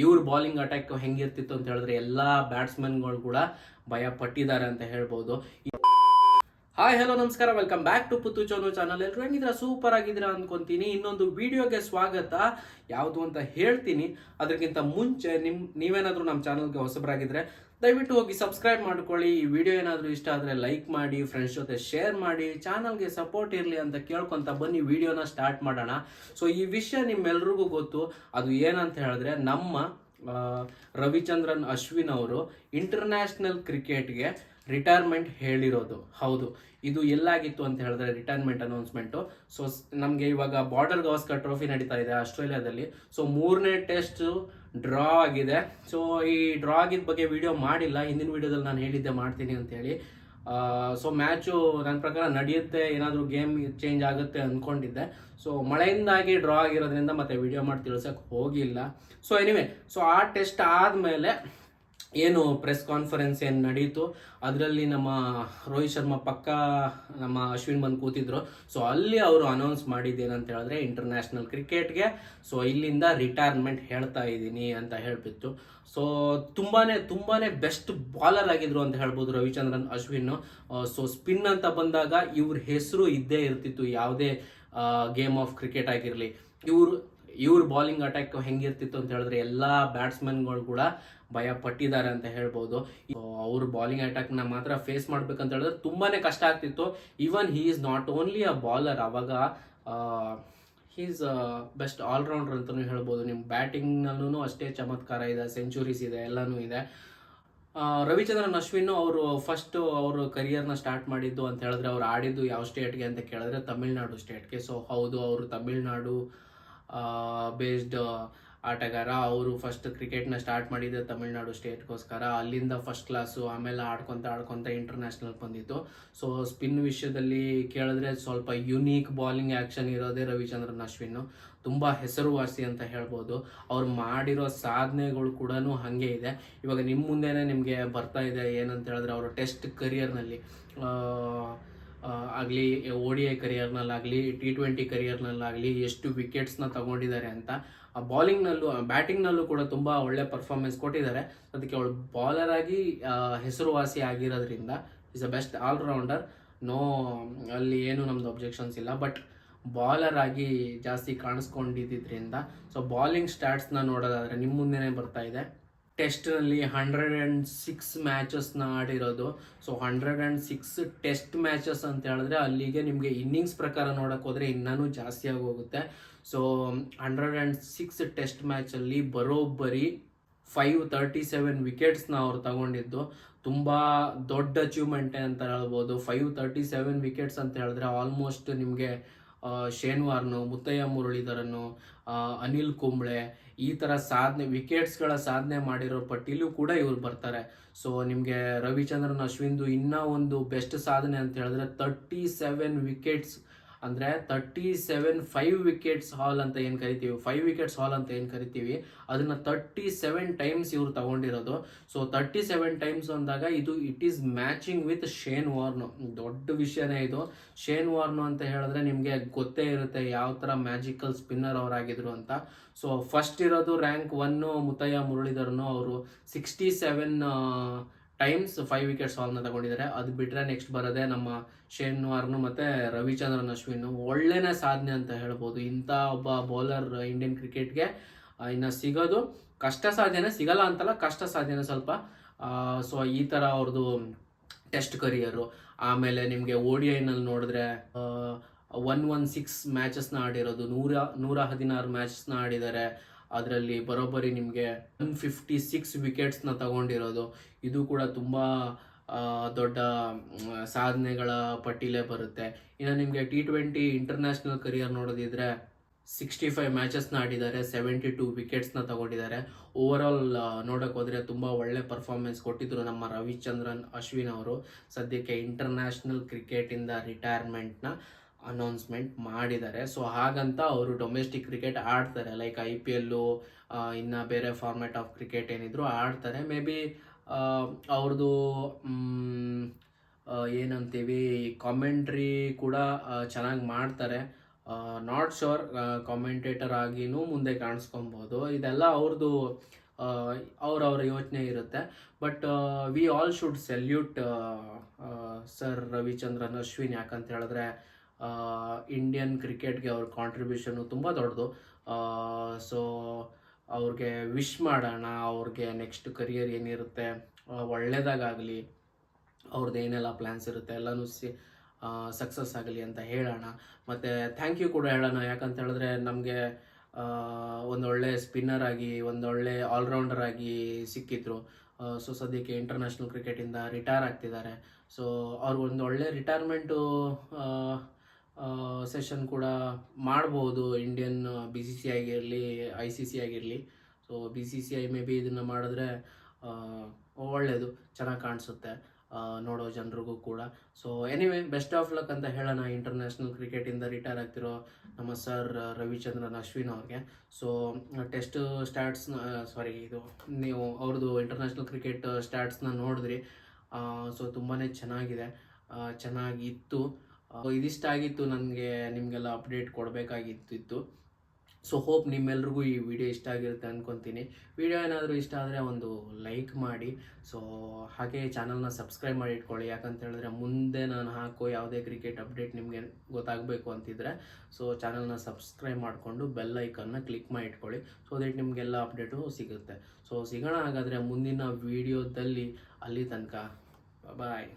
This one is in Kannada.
ಇವ್ರ ಬಾಲಿಂಗ್ ಅಟ್ಯಾಕ್ ಹೆಂಗಿರ್ತಿತ್ತು ಅಂತ ಹೇಳಿದ್ರೆ ಎಲ್ಲಾ ಬ್ಯಾಟ್ಸ್ಮನ್ಗಳು ಕೂಡ ಭಯ ಪಟ್ಟಿದ್ದಾರೆ ಅಂತ ಹೇಳ್ಬೋದು. ಹಾಯ್ ಹಲೋ ನಮಸ್ಕಾರ, ವೆಲ್ಕಮ್ ಬ್ಯಾಕ್ ಟು ಪುತ್ತು ಚೋನು ಚಾನಲ್. ಎಲ್ಲರೂ ಹೆಂಗಿದ್ರ, ಸೂಪರ್ ಆಗಿದ್ದೀರಾ ಅನ್ಕೊಂತೀನಿ. ಇನ್ನೊಂದು ವಿಡಿಯೋಗೆ ಸ್ವಾಗತ. ಯಾವುದು ಅಂತ ಹೇಳ್ತೀನಿ. ಅದಕ್ಕಿಂತ ಮುಂಚೆ ನೀವೇನಾದ್ರೂ ನಮ್ಮ ಚಾನಲ್ಗೆ ಹೊಸಬರಾಗಿದ್ರೆ ದಯವಿಟ್ಟು ಹೋಗಿ ಸಬ್ಸ್ಕ್ರೈಬ್ ಮಾಡ್ಕೊಳ್ಳಿ. ಈ ವಿಡಿಯೋ ಏನಾದರೂ ಇಷ್ಟ ಆದರೆ ಲೈಕ್ ಮಾಡಿ, ಫ್ರೆಂಡ್ಸ್ ಜೊತೆ ಶೇರ್ ಮಾಡಿ, ಚಾನಲ್ಗೆ ಸಪೋರ್ಟ್ ಇರಲಿ ಅಂತ ಕೇಳ್ಕೊಂತ ಬನ್ನಿ ವಿಡಿಯೋನ ಸ್ಟಾರ್ಟ್ ಮಾಡೋಣ. ಸೊ ಈ ವಿಷಯ ನಿಮ್ಮೆಲ್ರಿಗೂ ಗೊತ್ತು. ಅದು ಏನಂತ ಹೇಳಿದ್ರೆ, ನಮ್ಮ ರವಿಚಂದ್ರನ್ ಅಶ್ವಿನ್ ಅವರು ಇಂಟರ್ನ್ಯಾಷನಲ್ ಕ್ರಿಕೆಟ್ಗೆ ರಿಟೈರ್ಮೆಂಟ್ ಹೇಳಿರೋದು. ಹೌದು, ಇದು ಎಲ್ಲಾಗಿತ್ತು ಅಂತ ಹೇಳಿದ್ರೆ ರಿಟೈರ್ಮೆಂಟ್ ಅನೌನ್ಸ್ಮೆಂಟು. ಸೊ ನಮಗೆ ಇವಾಗ ಬಾರ್ಡರ್ ಗವಾಸ್ಕರ್ ಟ್ರೋಫಿ ನಡೀತಾ ಇದೆ ಆಸ್ಟ್ರೇಲಿಯಾದಲ್ಲಿ. ಸೊ 3ನೇ ಟೆಸ್ಟ್ ಡ್ರಾ ಆಗಿದೆ. ಸೊ ಈ ಡ್ರಾ ಆಗಿದ್ದ ಬಗ್ಗೆ ವಿಡಿಯೋ ಮಾಡಿಲ್ಲ. ಹಿಂದಿನ ವಿಡಿಯೋದಲ್ಲಿ ನಾನು ಹೇಳಿದ್ದೆ ಮಾಡ್ತೀನಿ ಅಂತೇಳಿ. ಸೊ ಮ್ಯಾಚು ನನ್ನ ಪ್ರಕಾರ ನಡೆಯುತ್ತೆ, ಏನಾದರೂ ಗೇಮ್ ಚೇಂಜ್ ಆಗುತ್ತೆ ಅಂದ್ಕೊಂಡಿದ್ದೆ. ಸೊ ಮಳೆಯಿಂದಾಗಿ ಡ್ರಾ ಆಗಿರೋದ್ರಿಂದ ಮತ್ತೆ ವಿಡಿಯೋ ಮಾಡಿ ತಿಳ್ಸಕ್ಕೆ ಹೋಗಿಲ್ಲ. ಸೊ ಎನಿವೆ, ಸೊ ಆ ಟೆಸ್ಟ್ ಆದಮೇಲೆ ಏನು ಪ್ರೆಸ್ ಕಾನ್ಫರೆನ್ಸ್ ಏನು ನಡೀತು, ಅದರಲ್ಲಿ ನಮ್ಮ ರೋಹಿತ್ ಶರ್ಮಾ ಪಕ್ಕ ನಮ್ಮ ಅಶ್ವಿನ್ ಬಂದು ಕೂತಿದ್ರು. ಸೊ ಅಲ್ಲಿ ಅವರು ಅನೌನ್ಸ್ ಮಾಡಿದ್ದೇನಂತ ಹೇಳಿದ್ರೆ, ಇಂಟರ್ನ್ಯಾಷನಲ್ ಕ್ರಿಕೆಟ್ಗೆ ಸೊ ಇಲ್ಲಿಂದ ರಿಟೈರ್ಮೆಂಟ್ ಹೇಳ್ತಾ ಇದ್ದೀನಿ ಅಂತ ಹೇಳ್ಬಿಟ್ಟು. ಸೊ ತುಂಬಾನೇ ಬೆಸ್ಟ್ ಬಾಲರ್ ಆಗಿದ್ರು ಅಂತ ಹೇಳ್ಬೋದು ರವಿಚಂದ್ರನ್ ಅಶ್ವಿನ್. ಸೊ ಸ್ಪಿನ್ ಅಂತ ಬಂದಾಗ ಇವ್ರ ಹೆಸರು ಇದ್ದೇ ಇರ್ತಿತ್ತು, ಯಾವುದೇ ಗೇಮ್ ಆಫ್ ಕ್ರಿಕೆಟ್ ಆಗಿರಲಿ. ಇವ್ರ ಬಾಲಿಂಗ್ ಅಟ್ಯಾಕ್ ಹೆಂಗಿರ್ತಿತ್ತು ಅಂತ ಹೇಳಿದ್ರೆ ಎಲ್ಲಾ ಬ್ಯಾಟ್ಸ್ಮನ್ಗಳು ಕೂಡ ಭಯ ಪಟ್ಟಿದ್ದಾರೆ ಅಂತ ಹೇಳ್ಬೋದು. ಅವ್ರ ಬಾಲಿಂಗ್ ಅಟ್ಯಾಕ್ನ ಮಾತ್ರ ಫೇಸ್ ಮಾಡ್ಬೇಕಂತ ಹೇಳಿದ್ರೆ ತುಂಬಾನೇ ಕಷ್ಟ ಆಗ್ತಿತ್ತು. Even he is not only a bowler, ಅವಾಗ ಹಿ ಈಸ್ ಬೆಸ್ಟ್ ಆಲ್ರೌಂಡರ್ ಅಂತಲೂ ಹೇಳ್ಬೋದು. ನಿಮ್ಮ ಬ್ಯಾಟಿಂಗ್ನಲ್ಲೂ ಅಷ್ಟೇ ಚಮತ್ಕಾರ ಇದೆ, ಸೆಂಚುರೀಸ್ ಇದೆ, ಎಲ್ಲನೂ ಇದೆ. ರವಿಚಂದ್ರನ್ ಅಶ್ವಿನ್ ಅವರು ಫಸ್ಟ್ ಅವರು ಕರಿಯರ್ನ ಸ್ಟಾರ್ಟ್ ಮಾಡಿದ್ದು ಅಂತ ಹೇಳಿದ್ರೆ, ಅವ್ರು ಆಡಿದ್ದು ಯಾವ ಸ್ಟೇಟ್ಗೆ ಅಂತ ಕೇಳಿದ್ರೆ ತಮಿಳ್ನಾಡು ಸ್ಟೇಟ್ಗೆ. ಸೊ ಹೌದು, ಅವರು ತಮಿಳ್ನಾಡು ಬೇಸ್ಡ್ ಆಟಗಾರ. ಅವರು ಫಸ್ಟ್ ಕ್ರಿಕೆಟ್ನ ಸ್ಟಾರ್ಟ್ ಮಾಡಿದ್ದೆ ತಮಿಳ್ನಾಡು ಸ್ಟೇಟ್ಗೋಸ್ಕರ. ಅಲ್ಲಿಂದ ಫಸ್ಟ್ ಕ್ಲಾಸು, ಆಮೇಲೆ ಆಡ್ಕೊತ ಇಂಟರ್ನ್ಯಾಷನಲ್ ಬಂದಿತ್ತು. ಸೊ ಸ್ಪಿನ್ ವಿಷಯದಲ್ಲಿ ಕೇಳಿದ್ರೆ ಸ್ವಲ್ಪ ಯುನೀಕ್ ಬಾಲಿಂಗ್ ಆ್ಯಕ್ಷನ್ ಇರೋದೇ ರವಿಚಂದ್ರನ್ ಅಶ್ವಿನ್. ತುಂಬ ಹೆಸರುವಾಸಿ ಅಂತ ಹೇಳ್ಬೋದು. ಅವ್ರು ಮಾಡಿರೋ ಸಾಧನೆಗಳು ಕೂಡ ಹಾಗೆ ಇದೆ. ಇವಾಗ ನಿಮ್ಮ ಮುಂದೆನೇ ನಿಮಗೆ ಬರ್ತಾ ಇದೆ. ಏನಂತ ಹೇಳಿದ್ರೆ, ಅವರು ಟೆಸ್ಟ್ ಕರಿಯರ್ನಲ್ಲಿ ಆಗಲಿ, ODI ಕರಿಯರ್ನಲ್ಲಾಗಲಿ, T20 ಕರಿಯರ್ನಲ್ಲಾಗಲಿ ಎಷ್ಟು ವಿಕೆಟ್ಸ್ನ ತಗೊಂಡಿದ್ದಾರೆ ಅಂತ. ಬ್ಯಾಟಿಂಗ್ನಲ್ಲೂ ಕೂಡ ತುಂಬ ಒಳ್ಳೆ ಪರ್ಫಾರ್ಮೆನ್ಸ್ ಕೊಟ್ಟಿದ್ದಾರೆ. ಅದಕ್ಕೆ ಅವಳು ಬಾಲರ್ ಆಗಿ ಹೆಸರುವಾಸಿ ಆಗಿರೋದ್ರಿಂದ ಇಸ್ ಅ ಬೆಸ್ಟ್ ಆಲ್ರೌಂಡರ್. ಅಲ್ಲಿ ಏನು ನಮ್ದು ಅಬ್ಜೆಕ್ಷನ್ಸ್ ಇಲ್ಲ. ಬಟ್ ಬಾಲರ್ ಆಗಿ ಜಾಸ್ತಿ ಕಾಣಿಸ್ಕೊಂಡಿದ್ದರಿಂದ ಸೊ ಬಾಲಿಂಗ್ ಸ್ಟ್ಯಾಟ್ಸ್ನ ನೋಡೋದಾದರೆ ನಿಮ್ಮ ಮುಂದೆನೇ ಬರ್ತಾ ಇದೆ. ಟೆಸ್ಟ್ನಲ್ಲಿ 106 ಮ್ಯಾಚಸ್ನ ಆಡಿರೋದು. ಸೊ 106 ಟೆಸ್ಟ್ ಮ್ಯಾಚಸ್ ಅಂತ ಹೇಳಿದ್ರೆ ಅಲ್ಲಿಗೆ ನಿಮಗೆ ಇನ್ನಿಂಗ್ಸ್ ಪ್ರಕಾರ ನೋಡೋಕೆ ಹೋದರೆ ಇನ್ನೂ ಜಾಸ್ತಿ ಆಗೋಗುತ್ತೆ. ಸೊ 106 ಟೆಸ್ಟ್ ಮ್ಯಾಚಲ್ಲಿ ಬರೋಬ್ಬರಿ 537 ವಿಕೆಟ್ಸ್ನ ಅವ್ರು ತಗೊಂಡಿದ್ದು ತುಂಬ ದೊಡ್ಡ ಅಚೀವ್ಮೆಂಟೇ ಅಂತ ಹೇಳ್ಬೋದು. 537 ವಿಕೆಟ್ಸ್ ಅಂತ ಹೇಳಿದ್ರೆ ಆಲ್ಮೋಸ್ಟ್ ನಿಮಗೆ ಶೇನ್ ವಾರ್ನು, ಮುತ್ತಯ್ಯ ಮುರಳೀಧರನ್ನು, ಅನಿಲ್ ಕುಂಬ್ಳೆ ಈ ಥರ ವಿಕೆಟ್ಸ್ಗಳ ಸಾಧನೆ ಮಾಡಿರೋ ಪಟ್ಟಿಲೂ ಕೂಡ ಇವ್ರು ಬರ್ತಾರೆ. ಸೊ ನಿಮಗೆ ರವಿಚಂದ್ರನ್ ಅಶ್ವಿನ್ದು ಇನ್ನೂ ಒಂದು ಬೆಸ್ಟ್ ಸಾಧನೆ ಅಂತ ಹೇಳಿದ್ರೆ 37 ವಿಕೆಟ್ಸ್ ಅಂದರೆ 5 ವಿಕೆಟ್ಸ್ ಹಾಲ್ ಅಂತ ಏನು ಕರಿತೀವಿ, 5 ವಿಕೆಟ್ಸ್ ಹಾಲ್ ಅಂತ ಏನು ಕರಿತೀವಿ, ಅದನ್ನು 37 ಟೈಮ್ಸ್ ಇವ್ರು ತಗೊಂಡಿರೋದು. ಸೊ 37 ಟೈಮ್ಸ್ ಅಂದಾಗ it is matching with Shane Warne. ದೊಡ್ಡ ವಿಷಯನೇ ಇದು. ಶೇನ್ ವಾರ್ನು ಅಂತ ಹೇಳಿದ್ರೆ ನಿಮಗೆ ಗೊತ್ತೇ ಇರುತ್ತೆ ಯಾವ ಥರ ಮ್ಯಾಜಿಕಲ್ ಸ್ಪಿನ್ನರ್ ಅವರಾಗಿದ್ರು ಅಂತ. ಸೊ ಫಸ್ಟ್ ಇರೋದು ರ್ಯಾಂಕ್ 1 ಮುತ್ತಯ್ಯ ಮುರಳೀಧರನು. ಅವರು 67 ಟೈಮ್ಸ್ 5 ವಿಕೆಟ್ಸ್ ಹಾಲ್ನ ತಗೊಂಡಿದ್ದಾರೆ. ಅದು ಬಿಟ್ಟರೆ ನೆಕ್ಸ್ಟ್ ಬರೋದೇ ನಮ್ಮ ಶೇನ್ ವಾರ್ನು ಮತ್ತು ರವಿಚಂದ್ರನ್ ಅಶ್ವಿನ್. ಒಳ್ಳೆನೇ ಸಾಧನೆ ಅಂತ ಹೇಳ್ಬೋದು. ಇಂಥ ಒಬ್ಬ ಬೌಲರ್ ಇಂಡಿಯನ್ ಕ್ರಿಕೆಟ್ಗೆ ಇನ್ನು ಸಿಗೋದು ಕಷ್ಟ ಸಾಧ್ಯನೇ, ಸಿಗಲ್ಲ ಅಂತಲ್ಲ, ಕಷ್ಟ ಸಾಧ್ಯನೇ ಸ್ವಲ್ಪ. ಸೊ ಈ ಥರ ಅವ್ರದ್ದು ಟೆಸ್ಟ್ ಕರಿಯರು. ಆಮೇಲೆ ನಿಮಗೆ ODIನಲ್ಲಿ ನೋಡಿದ್ರೆ 116 ಮ್ಯಾಚಸ್ನ ಆಡಿರೋದು, 116 ಮ್ಯಾಚಸ್ನ ಆಡಿದ್ದಾರೆ. ಅದರಲ್ಲಿ ಬರೋಬ್ಬರಿ ನಿಮಗೆ 156 ವಿಕೆಟ್ಸ್ನ ತಗೊಂಡಿರೋದು. ಇದು ಕೂಡ ತುಂಬ ದೊಡ್ಡ ಸಾಧನೆಗಳ ಪಟ್ಟಿಲೇ ಬರುತ್ತೆ. ಇನ್ನು ನಿಮಗೆ T20 ಇಂಟರ್ನ್ಯಾಷನಲ್ ಕರಿಯರ್ ನೋಡೋದಿದ್ರೆ 65 ಮ್ಯಾಚಸ್ನ ಆಡಿದ್ದಾರೆ, 72 ವಿಕೆಟ್ಸ್ನ ತಗೊಂಡಿದ್ದಾರೆ. ಓವರಾಲ್ ನೋಡೋಕೆ ಹೋದರೆ ತುಂಬ ಒಳ್ಳೆ ಪರ್ಫಾರ್ಮೆನ್ಸ್ ಕೊಟ್ಟಿದ್ರು ನಮ್ಮ ರವಿಚಂದ್ರನ್ ಅಶ್ವಿನ್ ಅವರು. ಸದ್ಯಕ್ಕೆ ಇಂಟರ್ನ್ಯಾಷನಲ್ ಕ್ರಿಕೆಟಿಂದ ರಿಟೈರ್ಮೆಂಟ್ನ ಅನೌನ್ಸ್ಮೆಂಟ್ ಮಾಡಿದ್ದಾರೆ. ಸೊ ಹಾಗಂತ ಅವರು ಡೊಮೆಸ್ಟಿಕ್ ಕ್ರಿಕೆಟ್ ಆಡ್ತಾರೆ, ಲೈಕ್ IPL, ಇನ್ನು ಬೇರೆ ಫಾರ್ಮ್ಯಾಟ್ ಆಫ್ ಕ್ರಿಕೆಟ್ ಏನಿದ್ರು ಆಡ್ತಾರೆ. ಮೇ ಬಿ ಅವ್ರದ್ದು ಏನಂತೀವಿ ಕಾಮೆಂಟ್ರಿ ಕೂಡ ಚೆನ್ನಾಗಿ ಮಾಡ್ತಾರೆ. ನಾಟ್ ಶೋರ್, ಕಾಮೆಂಟೇಟರ್ ಆಗಿನೂ ಮುಂದೆ ಕಾಣಿಸ್ಕೊಬೋದು. ಇದೆಲ್ಲ ಅವ್ರದ್ದು ಅವರವರ ಯೋಚನೆ ಇರುತ್ತೆ. But we all should salute sir Ravichandran Ashwin. ಯಾಕಂತ ಹೇಳಿದ್ರೆ ಇಂಡಿಯನ್ ಕ್ರಿಕೆಟ್ಗೆ ಅವ್ರ ಕಾಂಟ್ರಿಬ್ಯೂಷನು ತುಂಬ ದೊಡ್ಡದು. ಸೊ ಅವ್ರಿಗೆ ವಿಶ್ ಮಾಡೋಣ, ಅವ್ರಿಗೆ ನೆಕ್ಸ್ಟ್ ಕರಿಯರ್ ಏನಿರುತ್ತೆ ಒಳ್ಳೆಯದಾಗಲಿ, ಅವ್ರದ್ದು ಏನೆಲ್ಲ ಪ್ಲ್ಯಾನ್ಸ್ ಇರುತ್ತೆ ಎಲ್ಲನೂ ಸಕ್ಸಸ್ ಆಗಲಿ ಅಂತ ಹೇಳೋಣ. ಮತ್ತು ಥ್ಯಾಂಕ್ ಯು ಕೂಡ ಹೇಳೋಣ. ಯಾಕಂತ ಹೇಳಿದ್ರೆ ನಮಗೆ ಒಂದೊಳ್ಳೆ ಸ್ಪಿನ್ನರ್ ಆಗಿ, ಒಂದೊಳ್ಳೆ ಆಲ್ರೌಂಡರ್ ಆಗಿ ಸಿಕ್ಕಿದ್ರು. ಸೊ ಸದ್ಯಕ್ಕೆ ಇಂಟರ್ನ್ಯಾಷನಲ್ ಕ್ರಿಕೆಟಿಂದ ರಿಟೈರ್ ಆಗ್ತಿದ್ದಾರೆ. ಸೊ ಅವ್ರು ಒಂದು ಒಳ್ಳೆ ರಿಟೈರ್ಮೆಂಟು ಸೆಷನ್ ಕೂಡ ಮಾಡ್ಬೋದು, ಇಂಡಿಯನ್ BCCI ಆಗಿರಲಿ, ICC ಆಗಿರಲಿ. ಸೊ BCCI ಮೇ ಬಿ ಇದನ್ನು ಮಾಡಿದ್ರೆ ಒಳ್ಳೆಯದು, ಚೆನ್ನಾಗಿ ಕಾಣಿಸುತ್ತೆ ನೋಡೋ ಜನರಿಗೂ ಕೂಡ. So anyway, best of luck ಅಂತ ಹೇಳೋಣ ಇಂಟರ್ನ್ಯಾಷನಲ್ ಕ್ರಿಕೆಟಿಂದ ರಿಟೈರ್ ಆಗ್ತಿರೋ ನಮ್ಮ ಸರ್ ರವಿಚಂದ್ರನ್ ಅಶ್ವಿನ್ ಅವ್ರಿಗೆ. ಸೊ ಟೆಸ್ಟ್ ಸ್ಟ್ಯಾಟ್ಸ್ನ ಇದು ನೀವು ಅವ್ರದ್ದು ಇಂಟರ್ನ್ಯಾಷನಲ್ ಕ್ರಿಕೆಟ್ ಸ್ಟ್ಯಾಟ್ಸ್ನ ನೋಡಿದ್ರಿ. ಸೊ ತುಂಬಾ ಚೆನ್ನಾಗಿತ್ತು. ಇದಿಷ್ಟಾಗಿತ್ತು ನನಗೆ ನಿಮಗೆಲ್ಲ ಅಪ್ಡೇಟ್ ಕೊಡಬೇಕಾಗಿತ್ತು. ಸೊ ಹೋಪ್ ನಿಮ್ಮೆಲ್ರಿಗೂ ಈ ವಿಡಿಯೋ ಇಷ್ಟ ಆಗಿರುತ್ತೆ ಅಂದ್ಕೊತೀನಿ. ವಿಡಿಯೋ ಏನಾದರೂ ಇಷ್ಟ ಆದರೆ ಒಂದು ಲೈಕ್ ಮಾಡಿ. ಸೊ ಹಾಗೆ ಚಾನಲ್ನ ಸಬ್ಸ್ಕ್ರೈಬ್ ಮಾಡಿ ಇಟ್ಕೊಳ್ಳಿ. ಯಾಕಂತ ಹೇಳಿದ್ರೆ ಮುಂದೆ ನಾನು ಹಾಕೋ ಯಾವುದೇ ಕ್ರಿಕೆಟ್ ಅಪ್ಡೇಟ್ ನಿಮಗೆ ಗೊತ್ತಾಗಬೇಕು ಅಂತಿದ್ರೆ ಸೊ ಚಾನಲ್ನ ಸಬ್ಸ್ಕ್ರೈಬ್ ಮಾಡಿಕೊಂಡು ಬೆಲ್ ಐಕನ್ನ ಕ್ಲಿಕ್ ಮಾಡಿ ಇಟ್ಕೊಳ್ಳಿ. ಸೊ ದಟ್ ನಿಮಗೆಲ್ಲ ಅಪ್ಡೇಟು ಸಿಗುತ್ತೆ. ಸೊ ಸಿಗೋಣ ಹಾಗಾದರೆ ಮುಂದಿನ ವಿಡಿಯೋದಲ್ಲಿ. ಅಲ್ಲಿ ತನಕ ಬಾಯ್.